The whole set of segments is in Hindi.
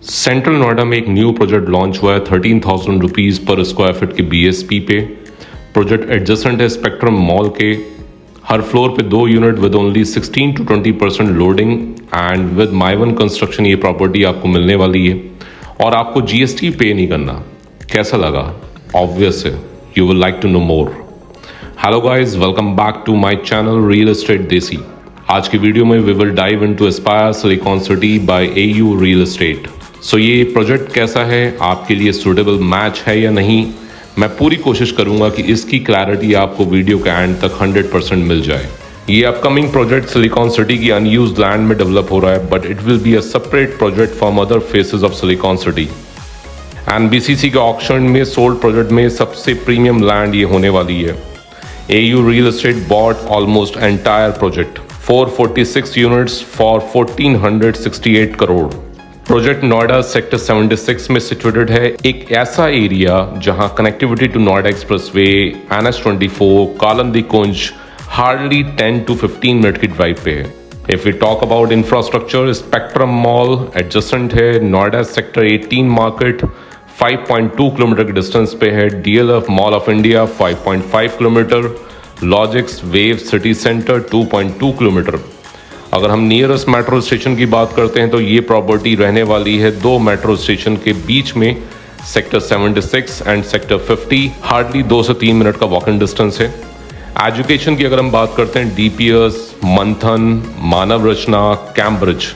सेंट्रल नोएडा में एक न्यू प्रोजेक्ट लॉन्च हुआ है 13,000 रुपीज़ पर स्क्वायर फीट के बीएसपी पे। प्रोजेक्ट एडजेसेंट है स्पेक्ट्रम मॉल के। हर फ्लोर पे 2 unit with only 16 to 20% loading and with my one construction ये प्रॉपर्टी आपको मिलने वाली है और आपको जीएसटी पे नहीं करना। कैसा लगा? ऑब्वियस है, you will like to know more. Hello guys, welcome back to my channel Real Estate Desi. आज की वीडियो में we will dive into Aspire Silicon City by AU real Estate. So ये प्रोजेक्ट कैसा है, आपके लिए सूटेबल मैच है या नहीं, मैं पूरी कोशिश करूंगा कि इसकी क्लैरिटी आपको वीडियो के एंड तक 100% मिल जाए। ये अपकमिंग प्रोजेक्ट सिलिकॉन सिटी की अनयूज्ड लैंड में डेवलप हो रहा है, but it will be a separate project from other phases of silicon city. And BCC के ऑक्शन में सोल्ड प्रोजेक्ट में सबसे प्रीमियम लैंड ये होने वाली है। AU real estate bought almost entire project 446 units for 1468 crore. Project Noida sector 76 में सिचुएटेड है, एक ऐसा एरिया जहां connectivity to Noida expressway, NH24, Kalindi Kunj hardly 10 to 15 minute की ड्राइव पे है। If we talk about infrastructure, spectrum mall adjacent है, नोएडा सेक्टर 18 मार्केट 5.2 किलोमीटर के डिस्टेंस पे है, DLF mall of India 5.5 kilometre, Logix wave city centre 2.2 kilometre. अगर हम नियरेस्ट मेट्रो स्टेशन की बात करते हैं तो ये प्रॉपर्टी रहने वाली है 2 मेट्रो स्टेशन के बीच में, सेक्टर 76 एंड सेक्टर 50, हार्डली 2 से 3 मिनट का वॉकिंग डिस्टेंस है। एजुकेशन की अगर हम बात करते हैं, DPS, Manthan, Manav Rachna, Cambridge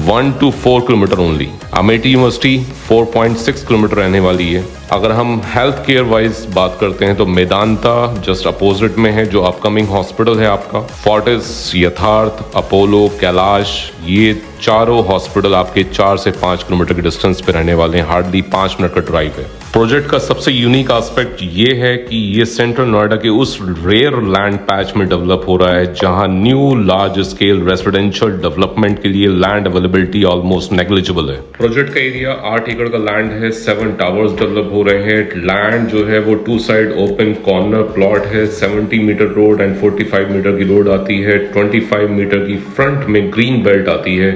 1 to 4 kilometre only. Amity university 4.6 kilometre रहने वाली है। अगर हम हेल्थ केयर वाइज बात करते हैं तो मेदांता जस्ट अपोजिट में है, जो अपकमिंग हॉस्पिटल है आपका। फोर्टिस, यथार्थ, अपोलो, कैलाश, ये चारों हॉस्पिटल आपके 4 से 5 किलोमीटर के डिस्टेंस पे रहने वाले हैं, हार्डली 5 मिनट का ड्राइव है। प्रोजेक्ट का सबसे यूनिक एस्पेक्ट ये है कि ये सेंट्रल नोएडा के उस रेयर लैंड पैच में डेवलप हो रहा है जहां new large scale residential development के लिए लैंड अवेलेबिलिटी ऑलमोस्ट नेग्लिजिबल है। प्रोजेक्ट का एरिया 8 एकड़ का लैंड है, 7 टावर्स डेवलप हो रहे हैं। लैंड जो है वो 2 साइड ओपन कॉर्नर प्लॉट है, 70 मीटर रोड एंड 45 मीटर की रोड आती है, 25 मीटर की फ्रंट में ग्रीन बेल्ट आती है।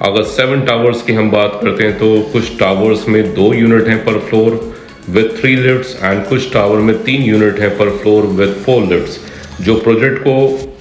अगर 7 टावर्स की हम बात करते हैं तो कुछ टावर्स में 2 यूनिट हैं पर फ्लोर विद 3 लिफ्ट्स एंड कुछ टावर में 3 यूनिट हैं पर फ्लोर विद 4 लिफ्ट्स, जो प्रोजेक्ट को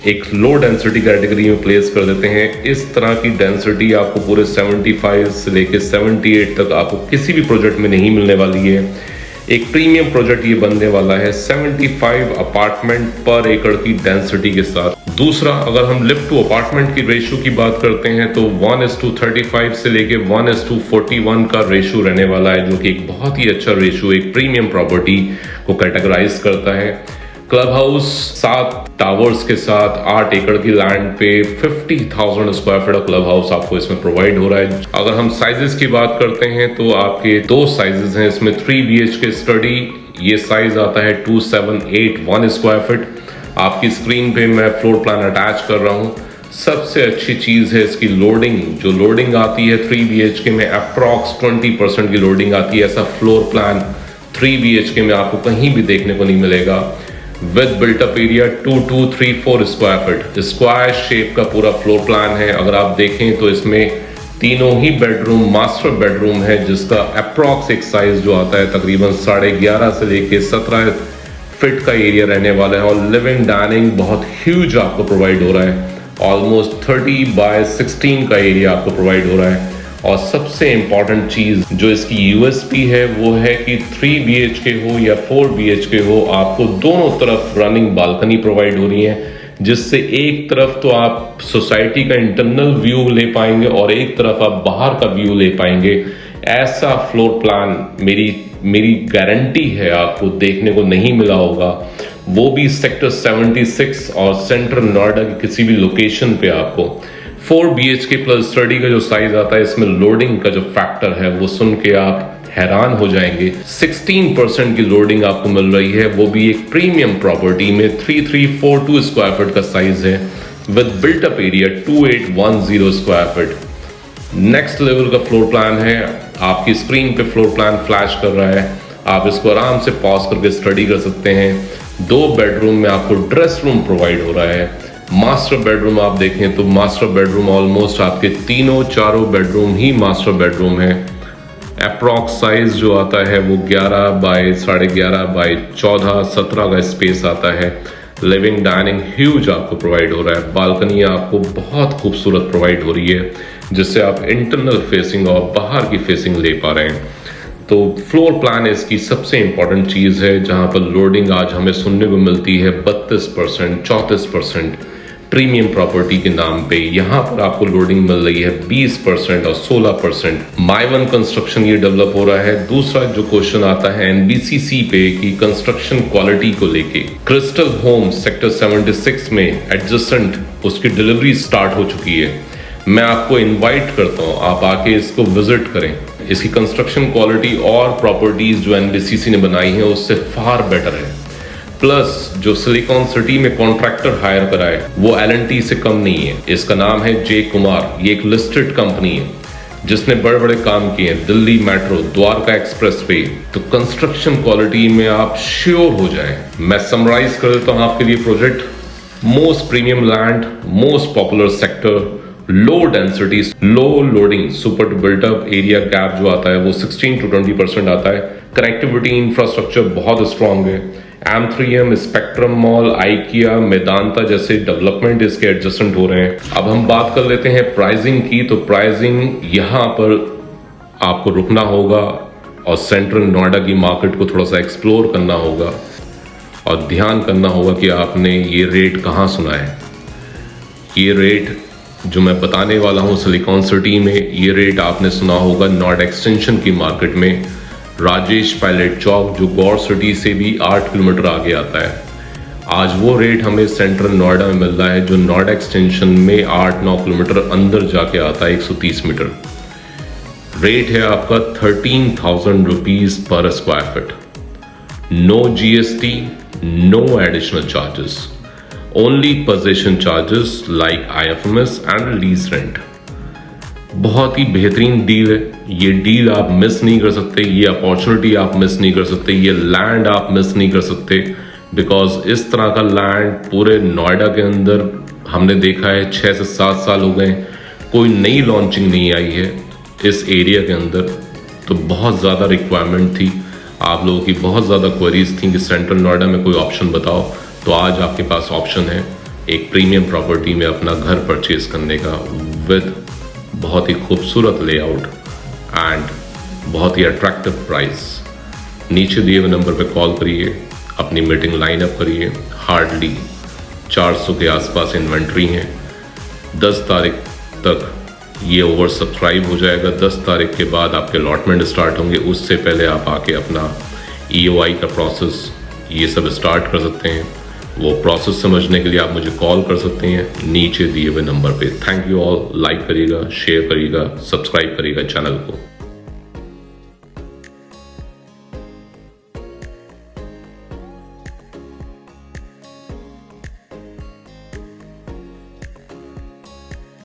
एक लो डेंसिटी कैटेगरी में प्लेस कर देते हैं। इस तरह की डेंसिटी आपको पूरे 75 से लेकर 78 तक आपको किसी भी प्रोजेक्ट में नहीं मिलने वाली है। एक प्रीमियम प्रोजेक्ट ये बनने वाला है 75 अपार्टमेंट पर एकड़ की डेंसिटी के साथ। दूसरा, अगर हम लिफ्ट टू अपार्टमेंट की रेशियो की बात करते हैं तो 1:35 से लेके 1:41 का रेशियो रहने वाला है, जो कि एक बहुत ही अच्छा रेशियो एक प्रीमियम प्रॉपर्टी को कैटेगराइज करता है। क्लब हाउस 7 टावर्स के साथ 8 एकड़ की लैंड पे 50,000 स्क्वायर फीट क्लब हाउस आपको इसमें प्रोवाइड हो रहा है। अगर हम साइजेस की बात करते हैं तो आपके 2 साइजेस हैं इसमें। 3 BHK स्टडी, ये साइज आता है 2781 स्क्वायर फीट। आपकी स्क्रीन पे मैं फ्लोर प्लान अटैच कर रहा हूँ। सबसे अच्छी चीज है इसकी लोडिंग। जो लोडिंग आती है 3 BHK में अप्रॉक्स 20% की लोडिंग आती है। ऐसा फ्लोर प्लान 3 BHK में आपको कहीं भी देखने को नहीं मिलेगा। With built up area 2234 square feet, square shape का पूरा फ्लोर प्लान है। अगर आप देखें तो इसमें तीनों ही बेडरूम मास्टर बेडरूम है, जिसका अप्रॉक्स एक साइज जो आता है तकरीबन 11.5 से लेके 17 फीट का एरिया रहने वाला है। और लिविंग डाइनिंग बहुत ह्यूज आपको प्रोवाइड हो रहा है, ऑलमोस्ट 30/16 का एरिया आपको प्रोवाइड हो रहा है। और सबसे इंपॉर्टेंट चीज जो इसकी USP है वो है कि 3 BHK हो या 4 BHK हो, आपको दोनों तरफ रनिंग बालकनी प्रोवाइड हो रही है, जिससे एक तरफ तो आप सोसाइटी का इंटरनल व्यू ले पाएंगे और एक तरफ आप बाहर का व्यू ले पाएंगे। ऐसा फ्लोर प्लान मेरी गारंटी है आपको देखने को नहीं मिला होगा, वो भी सेक्टर 76 और सेंट्रल नोएडा की किसी भी लोकेशन पे। आपको 4 BHK प्लस स्टडी का जो साइज आता है, इसमें लोडिंग का जो फैक्टर है वो सुन के आप हैरान हो जाएंगे। 16% की लोडिंग आपको मिल रही है, वो भी एक प्रीमियम प्रॉपर्टी में। 3342 स्क्वायर फीट का साइज है with built up area 2810 square feet. Next level का फ्लोर प्लान है, आपकी स्क्रीन पे फ्लोर प्लान फ्लैश कर रहा है, आप इसको आराम से पॉज करके स्टडी कर सकते हैं। 2 बेडरूम में आपको ड्रेस रूम प्रोवाइड हो रहा है। मास्टर बेडरूम आप देखें तो मास्टर बेडरूम ऑलमोस्ट आपके चारों बेडरूम ही मास्टर बेडरूम है। अप्रॉक्स साइज जो आता है वो 11 बाय 11.5 बाय 14 17 का स्पेस आता है। लिविंग डाइनिंग ह्यूज आपको प्रोवाइड हो रहा है। बालकनी आपको बहुत खूबसूरत प्रोवाइड हो रही है, जिससे आप इंटरनल फेसिंग और बाहर की फेसिंग ले पा रहे हैं। तो फ्लोर प्लान इसकी सबसे इंपॉर्टेंट चीज़ है, जहां पर लोडिंग आज हमें सुनने को मिलती है 32%, 34%। प्रीमियम प्रॉपर्टी के नाम पे यहाँ पर आपको लोडिंग मिल रही है 20% और 16%। माई वन कंस्ट्रक्शन ये डेवलप हो रहा है। दूसरा जो क्वेश्चन आता है एनबीसीसी पे कि कंस्ट्रक्शन क्वालिटी को लेके, क्रिस्टल होम सेक्टर 76 में एडजेसेंट उसकी डिलीवरी स्टार्ट हो चुकी है। मैं आपको इनवाइट करता हूँ, आप आके इसको विजिट करें। इसकी कंस्ट्रक्शन क्वालिटी और प्रॉपर्टीज जो एनबीसीसी ने बनाई है उससे फार बेटर है। प्लस जो सिलिकॉन सिटी में कॉन्ट्रैक्टर हायर करा है वो एल&टी से कम नहीं है। इसका नाम है जे कुमार। ये एक लिस्टेड कंपनी है जिसने बड़े बड़े काम किए हैं, Delhi metro, Dwarka express way. तो कंस्ट्रक्शन क्वालिटी में आप श्योर हो जाएं। मैं समराइज कर देता हूं आपके लिए project. Most premium land, most popular sector, low density, low loading, super built up area gap जो आता है वो 16 to 20% आता है। कनेक्टिविटी इंफ्रास्ट्रक्चर बहुत स्ट्रांग है। M3M, spectrum mall, IKEA, Medanta जैसे डेवलपमेंट इसके एडजस्टेंट हो रहे हैं। अब हम बात कर लेते हैं प्राइसिंग की। तो प्राइसिंग यहाँ पर आपको रुकना होगा और सेंट्रल नोएडा की मार्केट को थोड़ा सा एक्सप्लोर करना होगा और ध्यान करना होगा कि आपने ये रेट कहाँ सुना है। ये रेट जो मैं बताने वाला हूँ सिलिकॉन सिटी में, ये रेट आपने सुना होगा नॉर्ड एक्सटेंशन की मार्केट में, राजेश पायलट चौक जो गौर सिटी से भी 8 किलोमीटर आगे आता है। आज वो रेट हमें सेंट्रल नोएडा में मिल रहा है जो नॉर्ड एक्सटेंशन में 8-9 किलोमीटर अंदर जाके आता है, 130 मीटर। रेट है आपका 13,000 रुपीज पर square feet. No GST, no additional charges, only position charges like IFMS and lease rent. बहुत ही बेहतरीन डील है। ये डील आप मिस नहीं कर सकते, ये अपॉर्चुनिटी आप मिस नहीं कर सकते, ये लैंड आप मिस नहीं कर सकते। बिकॉज इस तरह का लैंड पूरे नोएडा के अंदर हमने देखा है 6 से 7 साल हो गए, कोई नई लॉन्चिंग नहीं आई है इस एरिया के अंदर। तो बहुत ज़्यादा रिक्वायरमेंट थी, आप लोगों की बहुत ज़्यादा क्वेरीज थी कि सेंट्रल नोएडा में कोई ऑप्शन बताओ। तो आज आपके पास ऑप्शन है एक प्रीमियम प्रॉपर्टी में अपना घर परचेज करने का, विद बहुत ही खूबसूरत लेआउट एंड बहुत ही अट्रैक्टिव प्राइस। नीचे दिए हुए नंबर पे कॉल करिए, अपनी मीटिंग लाइन अप करिए। हार्डली 400 के आसपास इन्वेंट्री हैं। 10 तारीख तक ये ओवर सब्सक्राइब हो जाएगा। 10 तारीख के बाद आपके अलॉटमेंट स्टार्ट होंगे। उससे पहले आप आके अपना EOI का प्रोसेस ये सब स्टार्ट कर सकते हैं। वो प्रोसेस समझने के लिए आप मुझे कॉल कर सकते हैं नीचे दिए हुए नंबर पे। Thank you all. लाइक करिएगा, शेयर करिएगा, सब्सक्राइब करिएगा चैनल को।